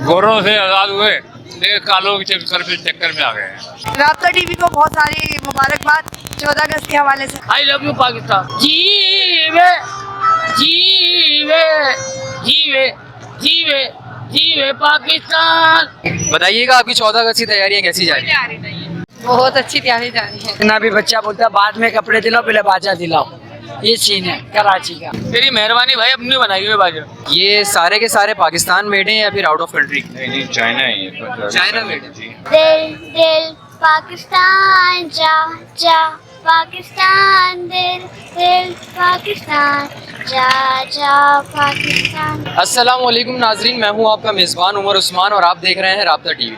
गोरों से आजाद हुए, लेकिन कालों के चक्कर में आ गए हैं। राब्ता टीवी को बहुत सारी मुबारकबाद 14 अगस्त के हवाले से। I love you Pakistan. जीवे जीवे जीवे जीवे जीवे पाकिस्तान। बताइएगा आपकी 14 अगस्त की तैयारियां कैसी जा रही हैं? बहुत अच्छी तैयारी जा रही है। ना भी बच्चा बोलता है बाद में कपड़े दिलाओ पहले बाजा दिलाओ, ये सीन है कराची का। तेरी मेहरबानी भाई, अपनी बनाई हुई बाजा। ये सारे के सारे पाकिस्तान मेड हैं या फिर आउट ऑफ कंट्री? नहीं, चाइना है ये। चाइना मेड है जी। दिल दिल पाकिस्तान जा जा, पाकिस्तान दिल दिल पाकिस्तान जा जा, पाकिस्तान। अस्सलाम वालेकुम नाजरीन, मैं हूं आपका मेज़बान उमर उस्मान और आप देख रहे हैं राब्ता टीवी।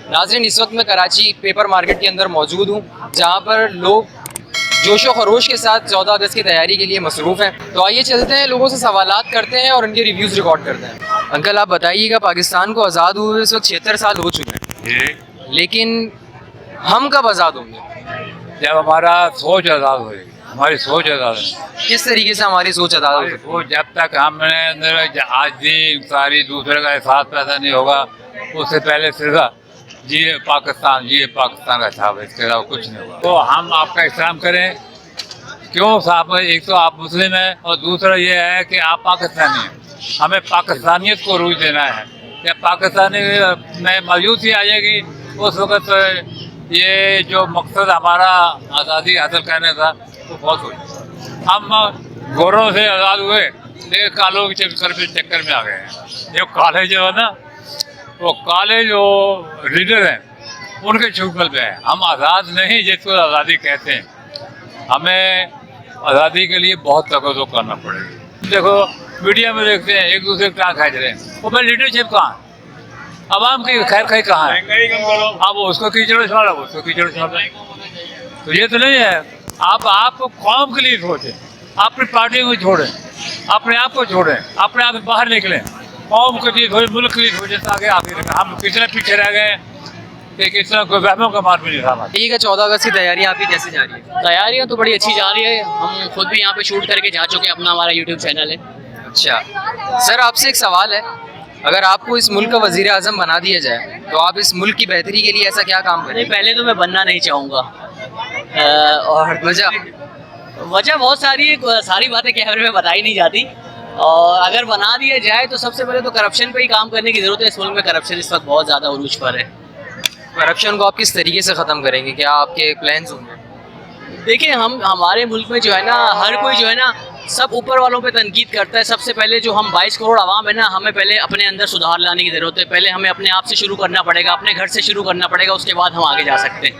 नाजरीन, इस वक्त मैं कराची पेपर मार्केट के अंदर मौजूद हूं, जहां पर लोग जोशो खरोश के साथ 14 अगस्त की तैयारी के लिए मसरूफ़ हैं। तो आइए चलते हैं, लोगों से सवालात करते हैं और उनके रिव्यूज़ रिकॉर्ड करते हैं। अंकल, आप बताइएगा, पाकिस्तान को आज़ाद हुए इस वक्त 76 साल हो चुके हैं, लेकिन हम कब आज़ाद होंगे? जब हमारा सोच आजाद होगी, हमारी सोच आजाद है। किस तरीके से हमारी सोच आज़ाद हो सकती वो जब तक हमने अंदर आज़ादी सारी दूसरे का एहसास पैदा नहीं होगा, उससे पहले सिर्फ ये पाकिस्तान का था, इसके अलावा कुछ नहीं होगा। तो हम आपका एहतराम करें, क्यों साहब? एक तो आप मुस्लिम हैं और दूसरा ये है कि आप पाकिस्तानी हैं। हमें पाकिस्तानियत को रूज देना है। जब पाकिस्तानी में मायूसी आ जाएगी, उस वक्त ये जो मकसद हमारा आज़ादी हासिल करने था वो बहुत हो जाएगा। हम गोरों से आज़ाद हुए, लेकिन कालों के चक्कर में आ गए हैं। जो काले जो है ना, वो काले जो लीडर हैं उनके चुगल पे हैं। हम आज़ाद नहीं, जिसको आज़ादी कहते हैं। हमें आज़ादी के लिए बहुत तकज़्ज़ो करना पड़ेगा। देखो मीडिया में देखते हैं एक दूसरे को टांग खींच रहे हैं, वो भाई लीडरशिप कहाँ है? आवाम की खैर खाई कहाँ है? अब उसको कीचड़ छोड़ा, उसको कीचड़ छोड़ा, तो ये तो नहीं है। आप कौम के लिए सोचें, अपनी पार्टी को छोड़ें, अपने आप को छोड़ें, अपने आप से बाहर निकलें, कौम के लिए थोड़ी, मुल्क के लिए थोड़ी, आगे हम कितने पीछे रह गए कि किस तरह कोई वहमों का मार भी नहीं था। ठीक है, 14 अगस्त की तैयारियां आपकी कैसे जा रही है? तैयारियां तो बड़ी अच्छी जा रही है। हम खुद भी यहाँ पे शूट करके जा चुके हैं, अपना हमारा यूट्यूब चैनल है। अच्छा सर, आपसे एक सवाल है, अगर आपको इस मुल्क का वजीर आज़म बना दिया जाए तो आप इस मुल्क की बेहतरी के लिए ऐसा क्या काम नहीं, करें? पहले तो मैं बनना नहीं चाहूँगा, और वजह बहुत सारी है, सारी बातें कैमरे में बताई नहीं जाती। और अगर बना दिया जाए तो सबसे पहले तो करप्शन पे ही काम करने की ज़रूरत है। इस मुल्क में करप्शन इस वक्त बहुत ज़्यादा उरूज पर है। करप्शन को आप किस तरीके से ख़त्म करेंगे? क्या आपके प्लान्स होंगे? देखिए, हमारे मुल्क में जो है ना, हर कोई जो है ना, सब ऊपर वालों पे तनकीद करता है। सबसे पहले जो हम 22 करोड़ आवाम है ना, हमें पहले अपने अंदर सुधार लाने की ज़रूरत है। पहले हमें अपने आप से शुरू करना पड़ेगा, अपने घर से शुरू करना पड़ेगा, उसके बाद हम आगे जा सकते हैं।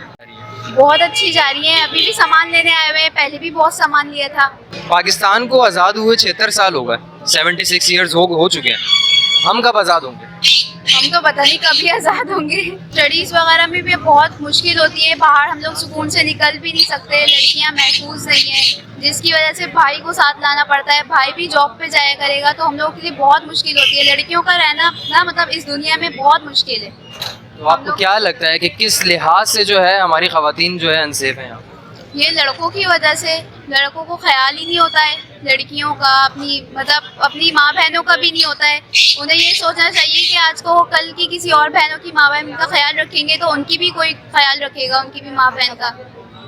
बहुत अच्छी जा रही है। अभी भी सामान लेने आए हुए हैं, पहले भी बहुत सामान लिया था। पाकिस्तान को आज़ाद हुए 76 साल हो गए, 76 ईयर्स हो चुके हैं। हम कब आज़ाद होंगे? हम तो पता नहीं कभी आज़ाद होंगे। स्टडीज़ वगैरह में भी बहुत मुश्किल होती है, बाहर हम लोग सुकून से निकल भी नहीं सकते, लड़कियां महफूज नहीं हैं, जिसकी वजह से भाई को साथ लाना पड़ता है। भाई भी जॉब पे जाया करेगा तो हम लोगों के लिए बहुत मुश्किल होती है। लड़कियों का रहना ना, मतलब इस दुनिया में बहुत मुश्किल है। तो आपको क्या लगता है कि किस लिहाज से जो है हमारी ख़वातीन जो है अनसेफ हैं यहाँ? ये लड़कों की वजह से। लड़कों को ख्याल ही नहीं होता है लड़कियों का, अपनी माँ बहनों का भी नहीं होता है। उन्हें ये सोचना चाहिए कि आज को कल की किसी और बहनों की माँ बहन का ख्याल रखेंगे तो उनकी भी कोई ख्याल रखेगा, उनकी भी माँ बहन का।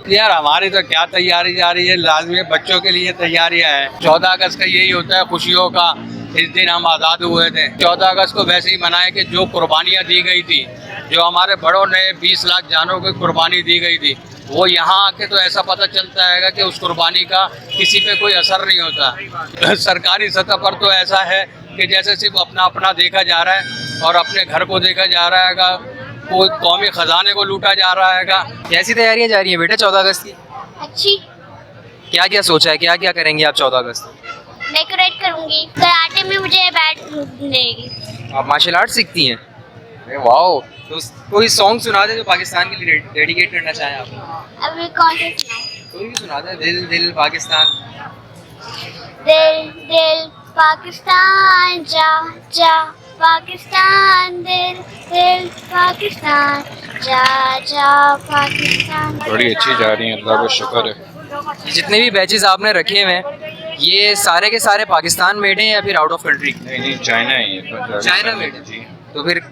यार हमारी तो क्या तैयारी जा रही है, लाजमी बच्चों के लिए तैयारियां हैं। 14 अगस्त का यही होता है, खुशियों का। इस दिन हम आज़ाद हुए थे। 14 अगस्त को वैसे ही मनाए कि जो कुर्बानियाँ दी गई थी, जो हमारे बड़ों ने 20 लाख जानों की कुर्बानी दी गई थी, वो यहाँ आके तो ऐसा पता चलता है कि उस कुर्बानी का किसी पे कोई असर नहीं होता। सरकारी सतह पर तो ऐसा है कि जैसे सिर्फ अपना अपना देखा जा रहा है और अपने घर को देखा जा रहा है, कोई कौमी खजाने को लूटा जा रहा है। कैसी तैयारियां जा रही हैं बेटा 14 अगस्त की? अच्छी। क्या क्या सोचा है, क्या क्या करेंगे आप 14 अगस्त? डेकोरेट करूंगी, कराटे में मुझे बैट देगी। आप मार्शल आर्ट सीखती हैं? अरे वाओ, तो कोई सॉन्ग सुना दे जो पाकिस्तान के लिए डेडिकेट करना चाहें आप। अभी कौन सा सुनाऊं? कोई भी सुना दे। दिल दिल पाकिस्तान। दिल दिल पाकिस्तान जा जा, पाकिस्तान दिल दिल पाकिस्तान जा जा, पाकिस्तान। बड़ी अच्छी जा रही है, अल्लाह का शुक्र है। जितने भी बैचेस आपने रखे हुए हैं, ये सारे के सारे पाकिस्तान मेड हैं या फिर आउट ऑफ कंट्री? नहीं, चाइना है ये। चाइना मेड है जी। तो फिर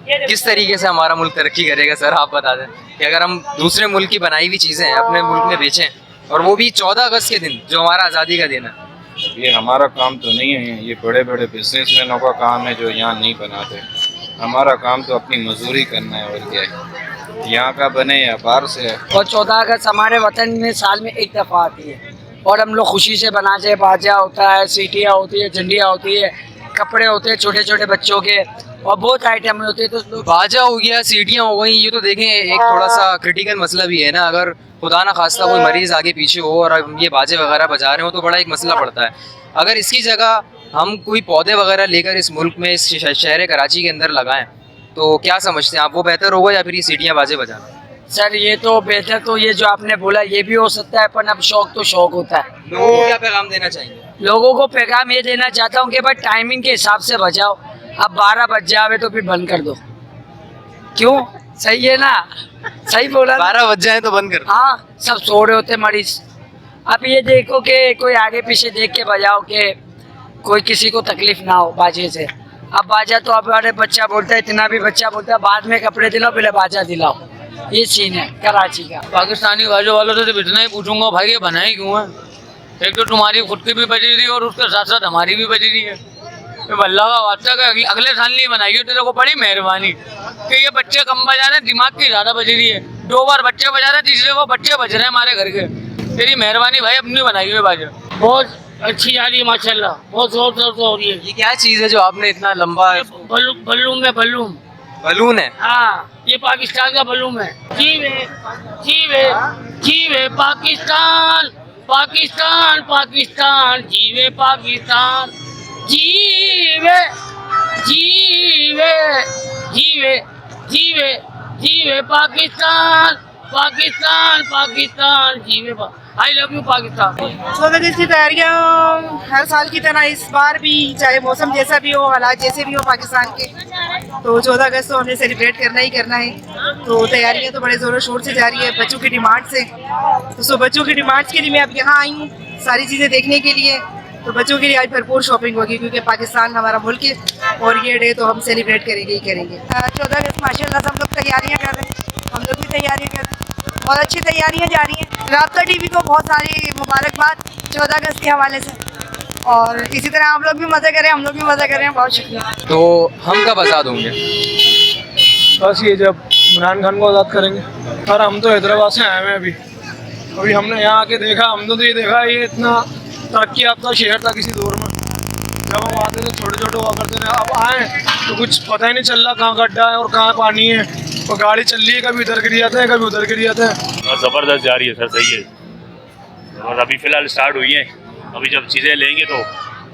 किस तरीके से हमारा मुल्क तरक्की करेगा सर, आप बता दें कि अगर हम दूसरे मुल्क की बनाई हुई चीज़ें अपने मुल्क में बेचें, और वो भी 14 अगस्त के दिन जो हमारा आज़ादी का दिन है। ये हमारा काम तो नहीं है, ये बड़े बड़े बिजनेसमैनों का काम है जो यहाँ नहीं बनाते। हमारा काम तो अपनी मजदूरी करना है, और क्या है, यहाँ का बने या बाहर से है। और 14 अगस्त हमारे वतन में साल में एक दफ़ा आती है और हम लोग खुशी से बनाते हैं। बाजा होता है, सीटियाँ होती है, झंडियाँ होती है, कपड़े होते हैं छोटे छोटे बच्चों के, और बहुत आइटम होते हैं। तो लोग बाजा हो गया, सीटियाँ हो गई, ये तो देखें एक थोड़ा सा क्रिटिकल मसला भी है ना। अगर खुदा ना खास्ता कोई मरीज आगे पीछे हो और हम ये बाजे वगैरह बजा रहे हो तो बड़ा एक मसला पड़ता है। अगर इसकी जगह हम कोई पौधे वगैरह लेकर इस मुल्क में, इस शहर कराची के अंदर लगाएं, तो क्या समझते हैं आप, वो बेहतर होगा या फिर ये सीटियाँ बाजे बजाना? सर ये तो बेहतर, तो ये जो आपने बोला ये भी हो सकता है, पर अब शौक तो शौक होता है। लोगों को क्या पैगाम देना चाहिए? लोगों को पैगाम ये देना चाहता हूँ कि भाई टाइमिंग के हिसाब से बजाओ। अब 12 बज जावे तो फिर बंद कर दो। क्यों? सही है ना? सही बोला ना? 12 बज जाए तो बंद कर। हाँ, सब सो रहे होते मरीज। अब ये देखो कि कोई आगे पीछे देख के बजाओ कि कोई किसी को तकलीफ ना हो बाजे से। अब बाजा तो अब हमारे बच्चा बोलता है, इतना भी बच्चा बोलता है बाद में कपड़े दिलाओ पहले बाजा दिलाओ। ये सीन है कराची का। पाकिस्तानी भाइयों वालों से तो इतना ही पूछूंगा, भाई ये बनाई क्यों है? एक तो तुम्हारी खुद की भी बजी रही है और उसके साथ साथ हमारी भी बजी रही है। ये अल्लाह का वास्ता का अगले साल नहीं बनाई है, तेरे को बड़ी मेहरबानी कि ये बच्चे कम बजा रहे हैं, दिमाग की ज़्यादा बजी रही है। 2 बार बच्चे बजा रहे हैं, तीसरे को बच्चे बज रहे हैं हमारे घर के। तेरी मेहरबानी भाई, अपनी बनाई हुई बाजा बहुत अच्छी जा रही है माशाल्लाह, बहुत जोर जोर से हो रही है। ये क्या चीज़ है जो आपने इतना लंबा? बलून है, बलून। बलून है? हाँ, ये पाकिस्तान का बलून है। जीवे जीवे जीवे पाकिस्तान, पाकिस्तान पाकिस्तान, जीवे पाकिस्तान, जीवे जीवे जीवे जीवे जीवे पाकिस्तान, पाकिस्तान पाकिस्तान, जीवे आई लव यू पाकिस्तान। 14 अगस्त की तैयारियां हर साल की तरह इस बार भी, चाहे मौसम जैसा भी हो, हालात जैसे भी हो पाकिस्तान के, तो 14 अगस्त तो हमने सेलिब्रेट करना ही करना है। तो तैयारियां तो बड़े ज़ोरों शोर से जारी है बच्चों की डिमांड से। तो बच्चों की डिमांड्स के लिए मैं अब यहाँ आई हूँ सारी चीज़ें देखने के लिए। तो बच्चों के लिए आज भरपूर शॉपिंग होगी क्योंकि पाकिस्तान हमारा मुल्क है और ये डे तो हम सेलिब्रेट करेंगे ही करेंगे। 14 अगस्त माशाल्लाह से हम लोग तैयारियाँ कर रहे हैं, हम लोग भी तैयारियाँ कर रहे हैं और अच्छी तैयारियाँ जा रही हैं। राब्ता टीवी को बहुत सारी मुबारकबाद 14 अगस्त के हवाले से, और इसी तरह आप लोग भी मज़े करें, हम लोग भी मज़े करें। बहुत शुक्रिया। तो हम कब आज़ाद होंगे? बस ये जब इमरान खान को आज़ाद करेंगे। और हम तो हैदराबाद से आए हैं अभी हमने यहाँ आके देखा, हमने तो ये देखा ये इतना तरक्की याफ्ता शहर था किसी दौर में। जब हम आते थे छोटे छोटे हुआ करते थे, अब आए तो कुछ पता ही नहीं चल रहा कहाँ गड्ढा है और कहाँ पानी है, और गाड़ी चल रही है कभी इधर गिर जाते हैं कभी उधर गिर जाते हैं। ज़बरदस्त जा रही है सर, सही है। और अभी फ़िलहाल स्टार्ट हुई है, अभी जब चीज़ें लेंगे तो,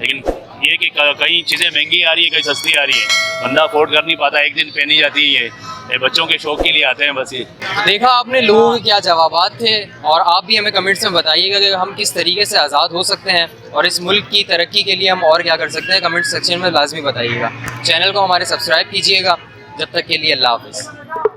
लेकिन ये कि कहीं चीज़ें महंगी आ रही है, कहीं सस्ती आ रही है, बंदा अफोर्ड कर नहीं पाता, एक दिन पहनी जाती है ये बच्चों के शौक के लिए आते हैं बस। ये देखा आपने लोगों के क्या जवाबात थे, और आप भी हमें कमेंट्स में बताइएगा कि हम किस तरीके से आज़ाद हो सकते हैं और इस मुल्क की तरक्की के लिए हम और क्या कर सकते हैं। कमेंट सेक्शन में लाजमी बताइएगा। चैनल को हमारे सब्सक्राइब कीजिएगा। जब तक के लिए अल्लाह हाफ़िज़।